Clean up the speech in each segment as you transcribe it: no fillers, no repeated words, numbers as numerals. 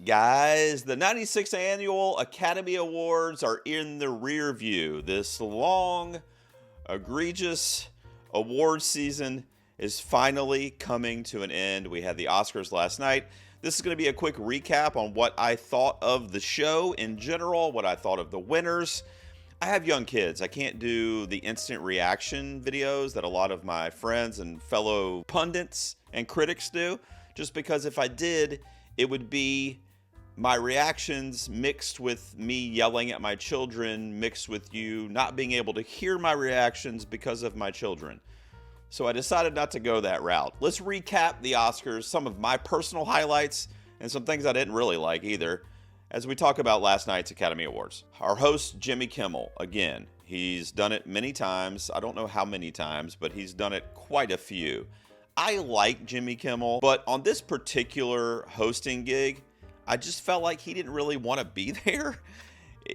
Guys, the 96th Annual Academy Awards are in the rear view. This long, egregious award season is finally coming to an end. We had the Oscars last night. This is going to be a quick recap on what I thought of the show in general, what I thought of the winners. I have young kids. I can't do the instant reaction videos that a lot of my friends and fellow pundits and critics do, just because if I did, it would be my reactions mixed with me yelling at my children, mixed with you not being able to hear my reactions because of my children. So I decided not to go that route. Let's recap the Oscars, some of my personal highlights, and some things I didn't really like either, as we talk about last night's Academy Awards. Our host, Jimmy Kimmel, again, he's done it many times. I don't know how many times, but he's done it quite a few. I like Jimmy Kimmel, but on this particular hosting gig, I just felt like he didn't really want to be there.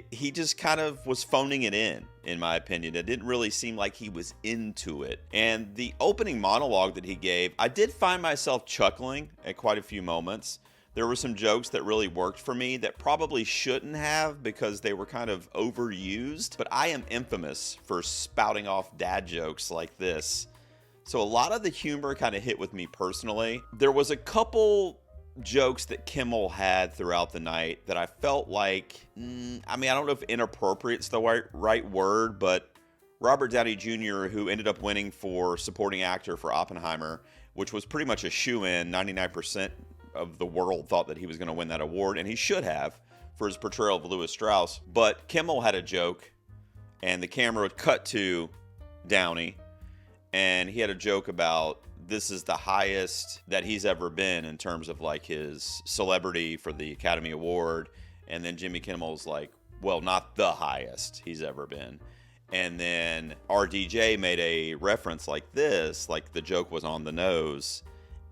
He just kind of was phoning it in my opinion. It didn't really seem like he was into it. And the opening monologue that he gave, I did find myself chuckling at quite a few moments. There were some jokes that really worked for me that probably shouldn't have because they were kind of overused. But I am infamous for spouting off dad jokes like this. So a lot of the humor kind of hit with me personally. There was a couple jokes that Kimmel had throughout the night that I felt like, I don't know if inappropriate is the right word, but Robert Downey Jr., who ended up winning for supporting actor for Oppenheimer, which was pretty much a shoo-in, 99% of the world thought that he was going to win that award, and he should have for his portrayal of Lewis Strauss. But Kimmel had a joke, and the camera would cut to Downey, and he had a joke about this is the highest that he's ever been in terms of like his celebrity for the Academy Award. And then Jimmy Kimmel's like, well, not the highest he's ever been. And then RDJ made a reference like this, like the joke was on the nose.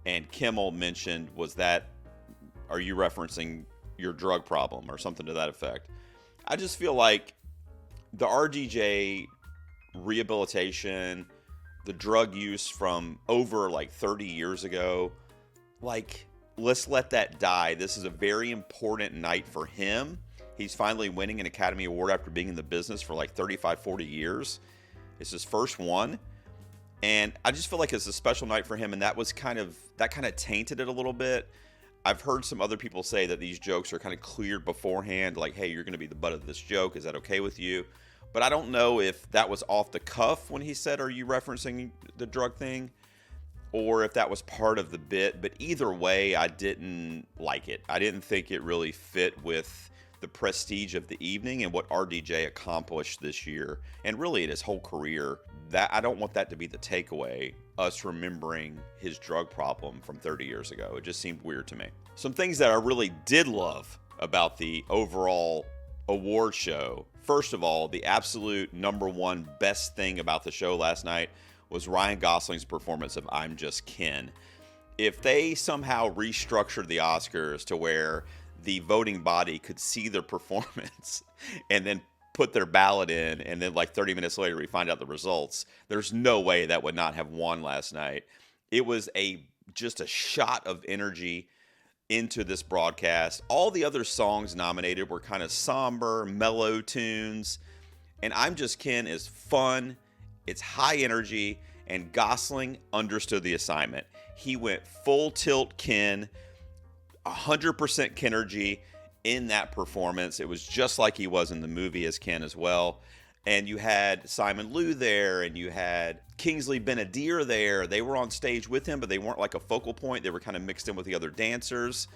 And Kimmel mentioned, are you referencing your drug problem or something to that effect? I just feel like the RDJ rehabilitation, the drug use from over like 30 years ago, like, let's let that die. This is a very important night for him. He's finally winning an Academy Award after being in the business for like 35, 40 years. It's his first one. And I just feel like it's a special night for him. And that kind of tainted it a little bit. I've heard some other people say that these jokes are kind of cleared beforehand. Like, hey, you're going to be the butt of this joke. Is that okay with you? But I don't know if that was off the cuff when he said, are you referencing the drug thing? Or if that was part of the bit. But either way, I didn't like it. I didn't think it really fit with the prestige of the evening and what RDJ accomplished this year. And really in his whole career. That I don't want that to be the takeaway, us remembering his drug problem from 30 years ago. It just seemed weird to me. Some things that I really did love about the overall award show. First of all, the absolute number one best thing about the show last night was Ryan Gosling's performance of I'm Just Ken. If they somehow restructured the Oscars to where the voting body could see their performance and then put their ballot in, and then like 30 minutes later we find out the results, there's no way that would not have won last night. It was just a shot of energy into this broadcast. All the other songs nominated were kind of somber, mellow tunes. And I'm Just Ken is fun, it's high energy, and Gosling understood the assignment. He went full tilt Ken, 100% Kenergy in that performance. It was just like he was in the movie as Ken as well. And you had Simon Liu there, and you had Kingsley Ben-Adir there. They were on stage with him, but they weren't like a focal point. They were kind of mixed in with the other dancers.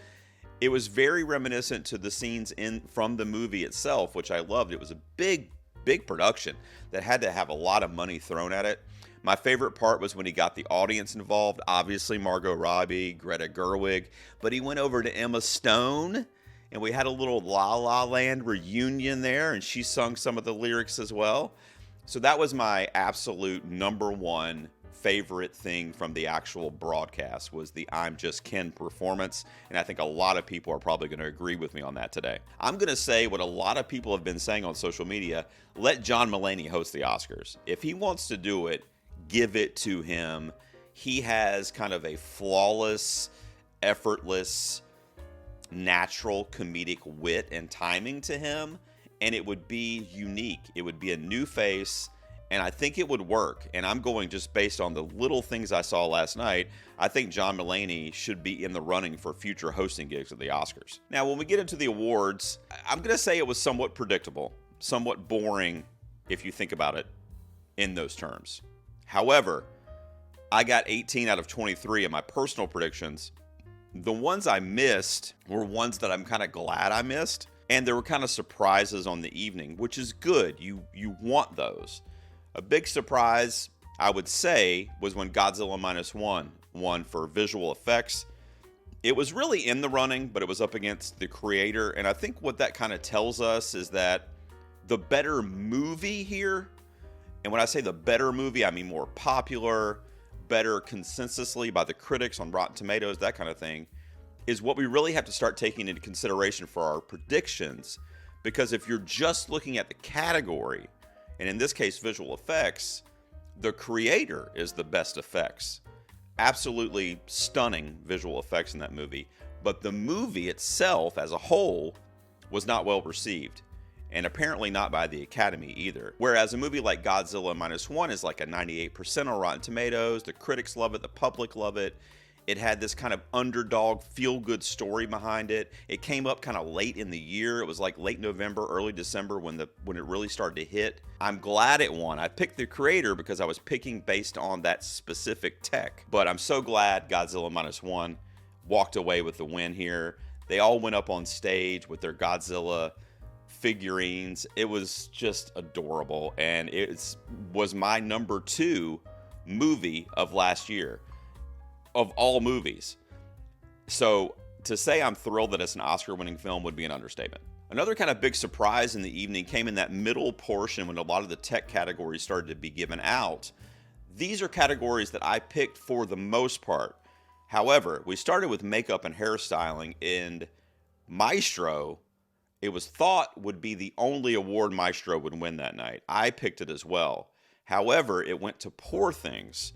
It was very reminiscent to the scenes from the movie itself, which I loved. It was a big production that had to have a lot of money thrown at it. My favorite part was when he got the audience involved. Obviously, Margot Robbie, Greta Gerwig, but he went over to Emma Stone, and we had a little La La Land reunion there, and she sung some of the lyrics as well. So that was my absolute number one favorite thing from the actual broadcast, was the I'm Just Ken performance, and I think a lot of people are probably going to agree with me on that today. I'm going to say what a lot of people have been saying on social media: let John Mulaney host the Oscars. If he wants to do it, give it to him. He has kind of a flawless, effortless natural comedic wit and timing to him, and it would be unique. It would be a new face, and I think it would work. And I'm going just based on the little things I saw last night. I think John Mulaney should be in the running for future hosting gigs at the Oscars. Now, when we get into the awards, I'm going to say it was somewhat predictable, somewhat boring if you think about it in those terms. However, I got 18 out of 23 in my personal predictions. The ones I missed were ones that I'm kind of glad I missed, and there were kind of surprises on the evening, which is good. You want those. A big surprise, I would say, was when Godzilla Minus One won for visual effects. It was really in the running, but it was up against the creator, and I think what that kind of tells us is that the better movie here, and when I say the better movie, I mean more popular, better consensusly by the critics on Rotten Tomatoes, that kind of thing, is what we really have to start taking into consideration for our predictions. Because if you're just looking at the category, and in this case visual effects, the creator is the best effects. Absolutely stunning visual effects in that movie. But the movie itself as a whole was not well received. And apparently not by the Academy either. Whereas a movie like Godzilla Minus One is like a 98% on Rotten Tomatoes. The critics love it. The public love it. It had this kind of underdog, feel-good story behind it. It came up kind of late in the year. It was like late November, early December when it really started to hit. I'm glad it won. I picked the creator because I was picking based on that specific tech. But I'm so glad Godzilla Minus One walked away with the win here. They all went up on stage with their Godzilla figurines. It was just adorable, and it was my number 2 movie of last year of all movies. So to say I'm thrilled that it's an Oscar-winning film would be an understatement. Another kind of big surprise in the evening came in that middle portion when a lot of the tech categories started to be given out. These are categories that I picked for the most part. However, we started with makeup and hairstyling, and Maestro, it was thought would be the only award Maestro would win that night. I picked it as well. However, it went to Poor Things,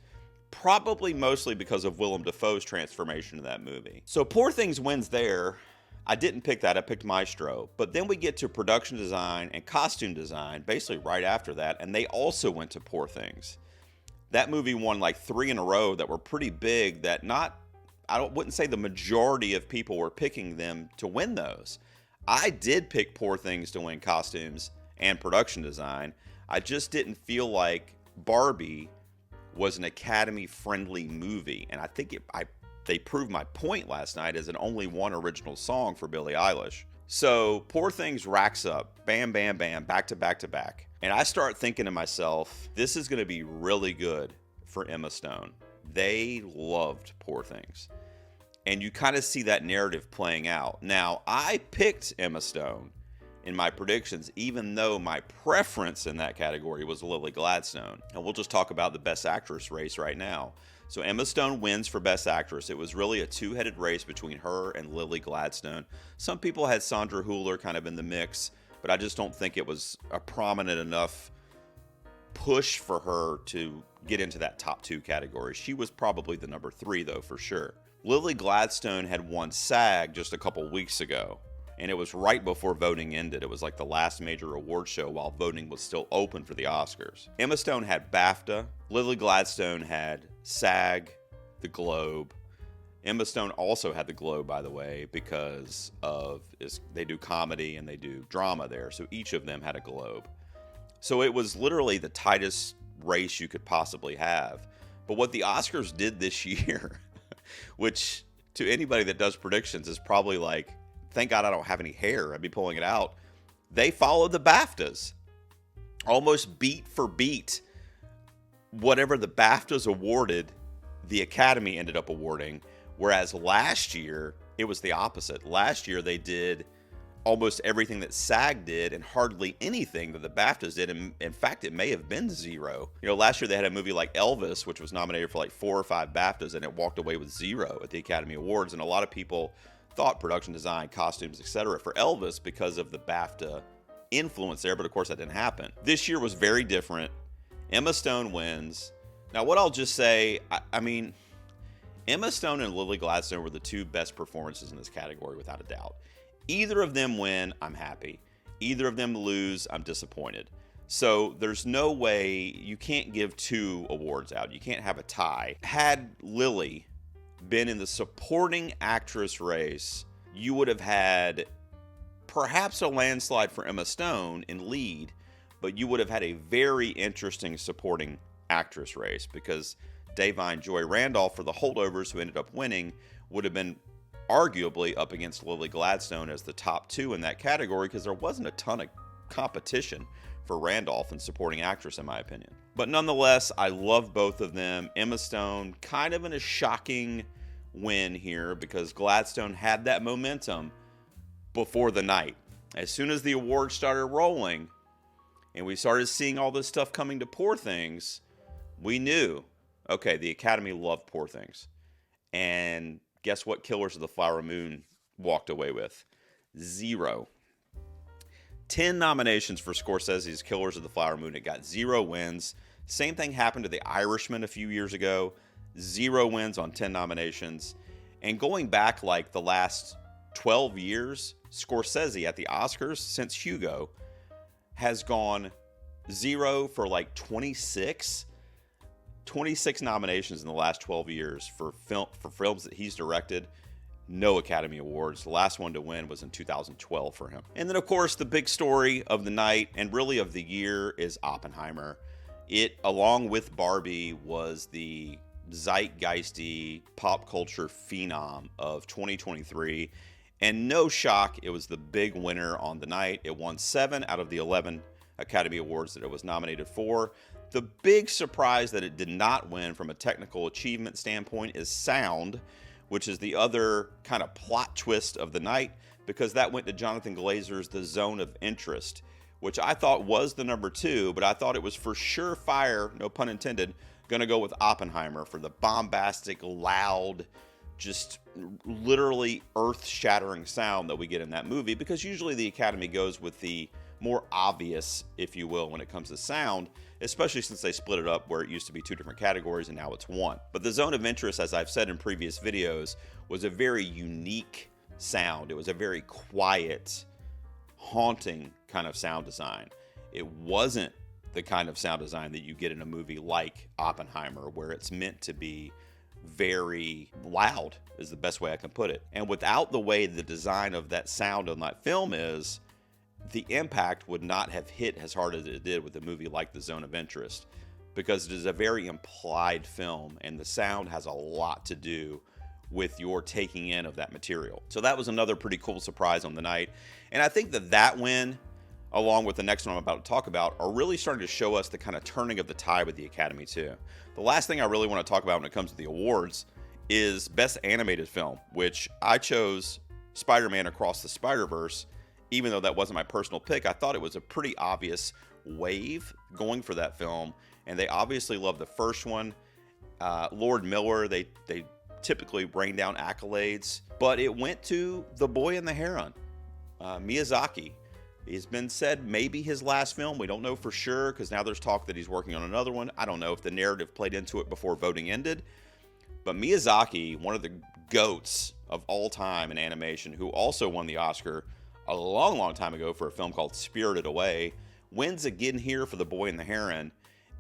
probably mostly because of Willem Dafoe's transformation in that movie. So Poor Things wins there. I didn't pick that. I picked Maestro. But then we get to production design and costume design, basically right after that, and they also went to Poor Things. That movie won like 3 in a row that were pretty big that wouldn't say the majority of people were picking them to win those. I did pick Poor Things to win costumes and production design. I just didn't feel like Barbie was an Academy-friendly movie. And I think they proved my point last night as an only one original song for Billie Eilish. So Poor Things racks up, bam, bam, bam, back to back to back. And I start thinking to myself, this is going to be really good for Emma Stone. They loved Poor Things. And you kind of see that narrative playing out. Now, I picked Emma Stone in my predictions, even though my preference in that category was Lily Gladstone. And we'll just talk about the Best Actress race right now. So Emma Stone wins for Best Actress. It was really a two-headed race between her and Lily Gladstone. Some people had Sandra Hüller kind of in the mix, but I just don't think it was a prominent enough push for her to get into that top 2 category. She was probably the number 3, though, for sure. Lily Gladstone had won SAG just a couple weeks ago, and it was right before voting ended. It was like the last major award show while voting was still open for the Oscars. Emma Stone had BAFTA. Lily Gladstone had SAG, the Globe. Emma Stone also had the Globe, by the way, because they do comedy and they do drama there, so each of them had a Globe. So it was literally the tightest race you could possibly have. But what the Oscars did this year, which to anybody that does predictions is probably like, thank God I don't have any hair, I'd be pulling it out. They followed the BAFTAs. Almost beat for beat. Whatever the BAFTAs awarded, the Academy ended up awarding. Whereas last year, it was the opposite. Last year, they did almost everything that SAG did and hardly anything that the BAFTAs did. And in fact, it may have been 0. You know, last year they had a movie like Elvis, which was nominated for like 4 or 5 BAFTAs, and it walked away with 0 at the Academy Awards. And a lot of people thought production design, costumes, etc. for Elvis because of the BAFTA influence there. But of course, that didn't happen. This year was very different. Emma Stone wins. Now, what I'll just say, I mean, Emma Stone and Lily Gladstone were the two best performances in this category, without a doubt. Either of them win, I'm happy. Either of them lose, I'm disappointed. So there's no way, you can't give two awards out. You can't have a tie. Had Lily been in the supporting actress race, you would have had perhaps a landslide for Emma Stone in lead, but you would have had a very interesting supporting actress race, because Da'Vine Joy Randolph, for the holdovers who ended up winning, would have been arguably up against Lily Gladstone as the top two in that category, because there wasn't a ton of competition for Randolph in supporting actress, in my opinion. But nonetheless, I love both of them. Emma Stone, kind of in a shocking win here, because Gladstone had that momentum before the night. As soon as the awards started rolling and we started seeing all this stuff coming to Poor Things, we knew, okay, the Academy loved Poor Things. And guess what Killers of the Flower Moon walked away with? 0. 10 nominations for Scorsese's Killers of the Flower Moon. It got 0 wins. Same thing happened to The Irishman a few years ago. 0 wins on 10 nominations. And going back like the last 12 years, Scorsese at the Oscars since Hugo has gone 0 for like 26 nominations in the last 12 years for films that he's directed. No Academy Awards. The last one to win was in 2012 for him. And then, of course, the big story of the night and really of the year is Oppenheimer. It, along with Barbie, was the zeitgeisty pop culture phenom of 2023. And no shock, it was the big winner on the night. It won 7 out of the 11 Academy Awards that it was nominated for. The big surprise that it did not win from a technical achievement standpoint is sound, which is the other kind of plot twist of the night, because that went to Jonathan Glazer's The Zone of Interest, which I thought was the number 2, but I thought it was for sure fire, no pun intended, going to go with Oppenheimer for the bombastic, loud, just literally earth-shattering sound that we get in that movie, because usually the Academy goes with the more obvious, if you will, when it comes to sound, especially since they split it up where it used to be 2 different categories and now it's 1. But The Zone of Interest, as I've said in previous videos, was a very unique sound. It was a very quiet, haunting kind of sound design. It wasn't the kind of sound design that you get in a movie like Oppenheimer, where it's meant to be very loud, is the best way I can put it. And without the way the design of that sound on that film is, the impact would not have hit as hard as it did with a movie like The Zone of Interest, because it is a very implied film and the sound has a lot to do with your taking in of that material. So that was another pretty cool surprise on the night. And I think that win, along with the next one I'm about to talk about, are really starting to show us the kind of turning of the tide with the Academy too. The last thing I really want to talk about when it comes to the awards is Best Animated Film, which I chose Spider-Man Across the Spider-Verse. Even though that wasn't my personal pick, I thought it was a pretty obvious wave going for that film. And they obviously love the first one. Lord Miller, they typically rain down accolades. But it went to The Boy and the Heron. Miyazaki. It's been said maybe his last film. We don't know for sure, because now there's talk that he's working on another one. I don't know if the narrative played into it before voting ended. But Miyazaki, one of the GOATs of all time in animation, who also won the Oscar a long time ago for a film called Spirited Away, wins again here for The Boy and the Heron,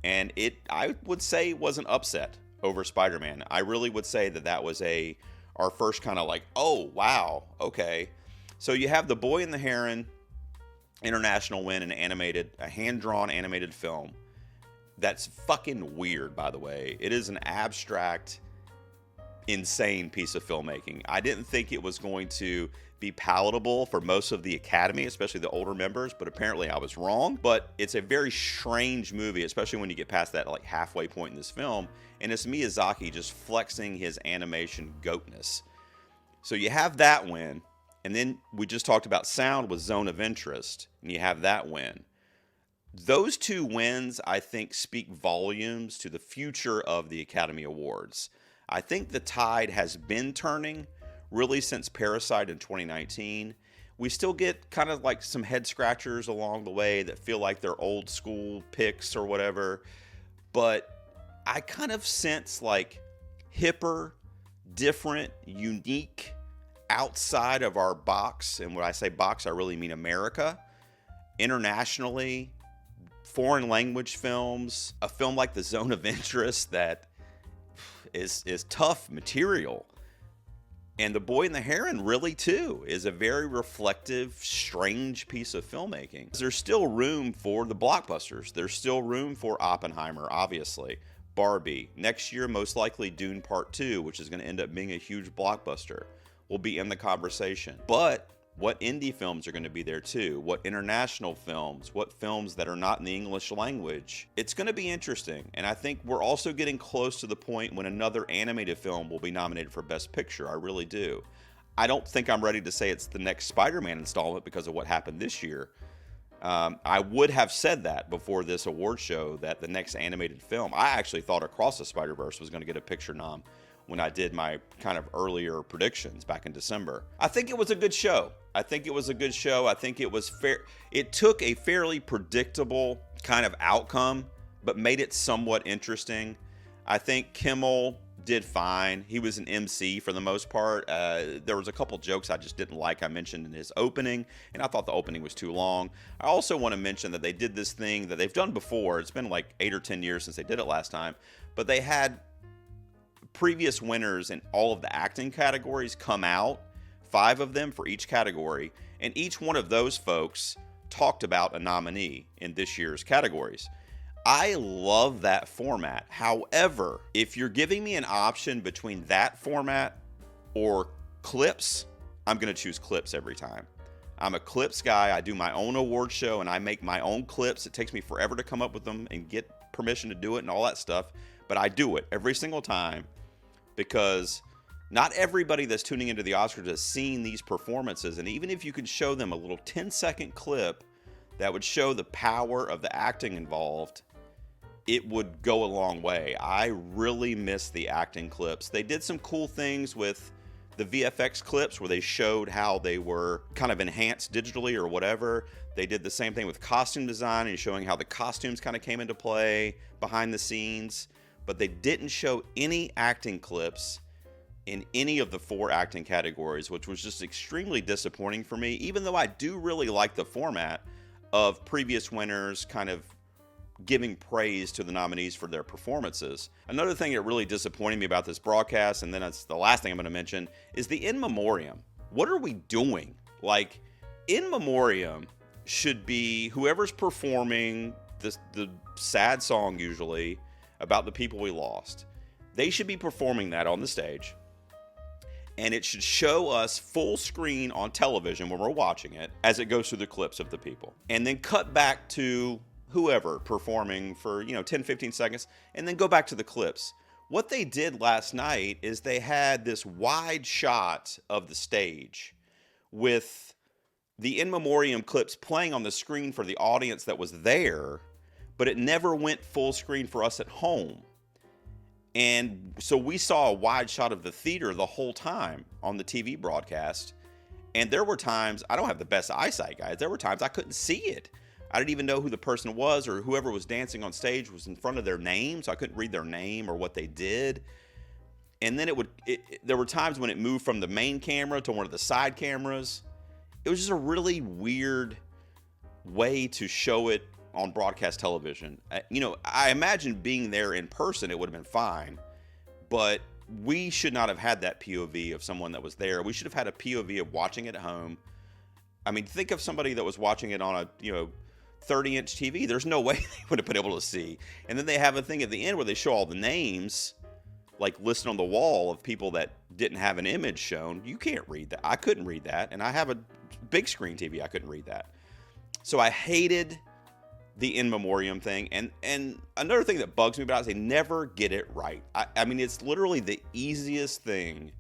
and I would say, was an upset over Spider-Man. I really would say that was our first kind of like, oh wow, okay. So you have The Boy and the Heron, international win, a hand-drawn animated film that's fucking weird, by the way. It is an abstract, insane piece of filmmaking. I didn't think it was going to be palatable for most of the Academy, especially the older members, but apparently I was wrong. But it's a very strange movie, especially when you get past that like halfway point in this film, and it's Miyazaki just flexing his animation goatness. So you have that win, and then we just talked about sound with Zone of Interest, and you have that win. Those 2 wins, I think, speak volumes to the future of the Academy Awards. I think the tide has been turning really since Parasite in 2019. We still get kind of like some head scratchers along the way that feel like they're old school picks or whatever, but I kind of sense like hipper, different, unique, outside of our box. And when I say box, I really mean America. Internationally, foreign language films, a film like The Zone of Interest that is tough material. And The Boy and the Heron really too is a very reflective, strange piece of filmmaking. There's still room for the blockbusters. There's still room for Oppenheimer, obviously. Barbie. Next year, most likely Dune Part 2, which is going to end up being a huge blockbuster, will be in the conversation. But what indie films are going to be there too? What international films? What films that are not in the English language? It's going to be interesting. And I think we're also getting close to the point when another animated film will be nominated for Best Picture. I really do. I don't think I'm ready to say it's the next Spider-Man installment because of what happened this year. I would have said that before this award show, that the next animated film, I actually thought Across the Spider-Verse was going to get a picture nom when I did my kind of earlier predictions back in December. I think it was a good show. I think it was fair. It took a fairly predictable kind of outcome, but made it somewhat interesting. I think Kimmel did fine. He was an MC for the most part. There was a couple jokes I just didn't like. I mentioned in his opening, and I thought the opening was too long. I also want to mention that they did this thing that they've done before. It's been like 8 or 10 years since they did it last time, but they had previous winners in all of the acting categories come out, 5 of them for each category, and each one of those folks talked about a nominee in this year's categories. I love that format. However, if you're giving me an option between that format or clips, I'm going to choose clips every time. I'm a clips guy. I do my own award show and I make my own clips. It takes me forever to come up with them and get permission to do it and all that stuff, but I do it every single time, because not everybody that's tuning into the Oscars has seen these performances. And even if you could show them a little 10-second clip that would show the power of the acting involved, it would go a long way. I really miss the acting clips. They did some cool things with the VFX clips where they showed how they were kind of enhanced digitally or whatever. They did the same thing with costume design and showing how the costumes kind of came into play behind the scenes. But they didn't show any acting clips in any of the 4 acting categories, which was just extremely disappointing for me, even though I do really like the format of previous winners kind of giving praise to the nominees for their performances. Another thing that really disappointed me about this broadcast, and then it's the last thing I'm going to mention, is the In Memoriam. What are we doing? Like, In Memoriam should be whoever's performing the sad song usually about the people we lost. They should be performing that on the stage, and it should show us full screen on television when we're watching it as it goes through the clips of the people, and then cut back to whoever performing for 10-15 seconds, and then go back to the clips. What they did last night is they had this wide shot of the stage with the In Memoriam clips playing on the screen for the audience that was there, but it never went full screen for us at home. And so we saw a wide shot of the theater the whole time on the TV broadcast. And there were times, I don't have the best eyesight, guys. There were times I couldn't see it. I didn't even know who the person was, or whoever was dancing on stage was in front of their name, so I couldn't read their name or what they did. And then there were times when it moved from the main camera to one of the side cameras. It was just a really weird way to show it on broadcast television. I imagine being there in person, it would have been fine, but we should not have had that POV of someone that was there. We should have had a POV of watching it at home. I mean, think of somebody that was watching it on a 30-inch TV. There's no way they would have been able to see. And then they have a thing at the end where they show all the names, like listed on the wall, of people that didn't have an image shown. You can't read that. I couldn't read that. And I have a big screen TV. I couldn't read that. So I hated the In Memoriam thing. And another thing that bugs me about it is they never get it right. I mean, it's literally the easiest thing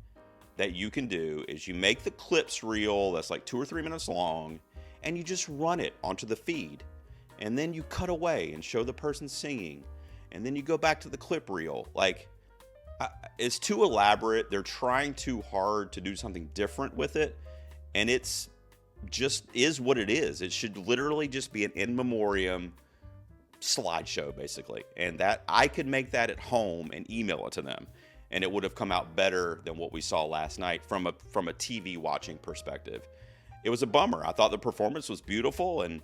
that you can do is you make the clips reel that's like 2 or 3 minutes long, and you just run it onto the feed. And then you cut away and show the person singing. And then you go back to the clip reel. Like, it's too elaborate. They're trying too hard to do something different with it. And it's just is what it is. It should literally just be an In Memoriam slideshow, basically. And that I could make that at home and email it to them. and it would have come out better than what we saw last night from a TV watching perspective. It was a bummer. I thought the performance was beautiful and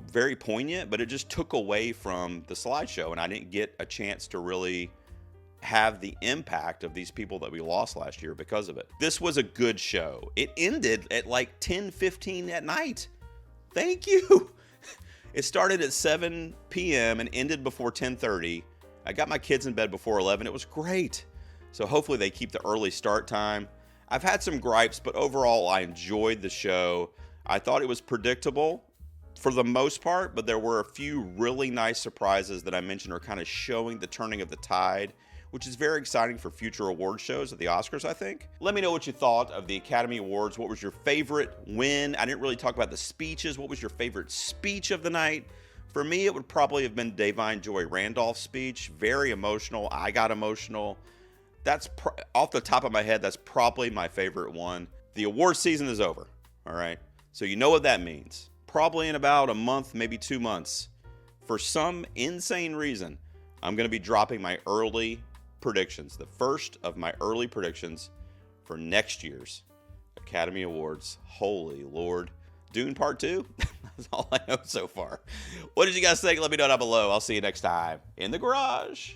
very poignant, but it just took away from the slideshow, and I didn't get a chance to really have the impact of these people that we lost last year because of it. This was a good show. It ended at like 10:15 at night. Thank you. It started at 7 p.m. and ended before 10:30. I got my kids in bed before 11. It was great. So hopefully they keep the early start time. I've had some gripes, but overall I enjoyed the show. I thought it was predictable for the most part, but there were a few really nice surprises that I mentioned are kind of showing the turning of the tide, which is very exciting for future award shows at the Oscars, I think. Let me know what you thought of the Academy Awards. What was your favorite win? I didn't really talk about the speeches. What was your favorite speech of the night? For me, it would probably have been Da'Vine Joy Randolph's speech. Very emotional. I got emotional. That's off the top of my head, that's probably my favorite one. The award season is over, all right? So you know what that means. Probably in about a month, maybe 2 months, for some insane reason, I'm going to be dropping my early predictions, the first of my early predictions for next year's Academy Awards. Holy Lord. Dune Part 2? That's all I know so far. What did you guys think? Let me know down below. I'll see you next time in the garage.